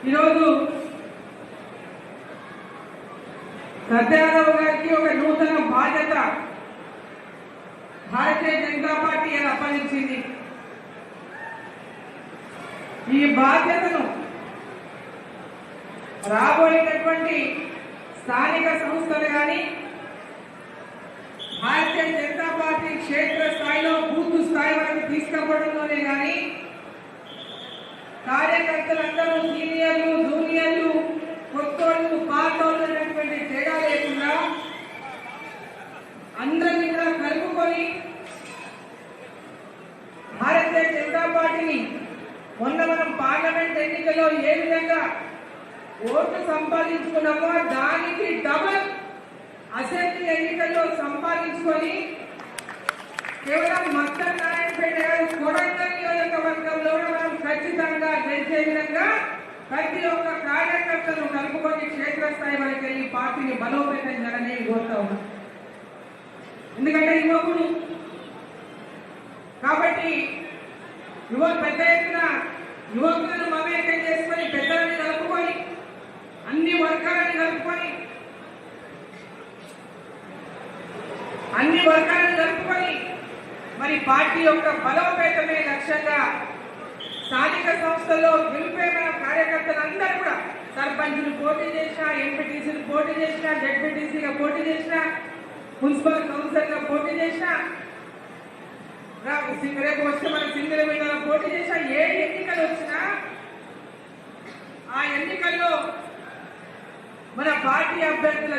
ఈరోజు సత్యారావు గారికి ఒక నూతన బాధ్యత భారతీయ జనతా పార్టీ అప్పగించింది. ఈ బాధ్యతను రాబోయేటటువంటి స్థానిక సంస్థలు కానీ భారతీయ జనతా పార్టీ క్షేత్ర స్థాయిలో బూత్ స్థాయి వరకు తీసుకుపోవడంలోనే కానీ కార్యకర్తలందరూ సీనియర్లు జూనియర్లు కొత్తోళ్ళు పాతోళ్ళు అనేటువంటి తేడా లేకుండా అందరినీ కూడా కలుపుకొని భారతీయ జనతా పార్టీని మొన్న మనం పార్లమెంట్ ఎన్నికల్లో ఏ విధంగా ఓట్లు సంపాదించుకున్నామో దానికి డబల్ అసెంబ్లీ ఎన్నికల్లో సంపాదించుకొని కేవలం మక్తల్ నారాయణపేట కొడంగల్ నియోజకవర్గంలో మనం ఖచ్చితంగా గెలిచే విధంగా ప్రతి ఒక్క కార్యకర్తను కలుపుకొని క్షేత్రస్థాయి వరకు వెళ్ళి పార్టీని బలోపేతం చేయాలని కోరుతా ఉన్నాం. ఎందుకంటే యువకుడు కాబట్టి పెద్ద ఎత్తున యువకులను మమేకం చేసుకొని పెద్దలని కలుపుకొని అన్ని వర్గాలను కలుపుకొని మరి పార్టీ యొక్క బలోపేతమే లక్ష్యంగా స్థానిక సంస్థల్లో గెలిపే మన కార్యకర్తలందరూ కూడా సర్పంచులు పోటీ చేసినా, ఎంపీటీసీలు పోటీ చేసినా, జడ్పీటీసీగా పోటీ చేసినా, మున్సిపల్ కౌన్సిలర్గా పోటీ చేసినా, రేపు వచ్చి మన సింగిల్ విండోలో పోటీ చేసినా, ఏ ఎన్నికలు వచ్చినా ఆ ఎన్నికల్లో మన పార్టీ అభ్యర్థుల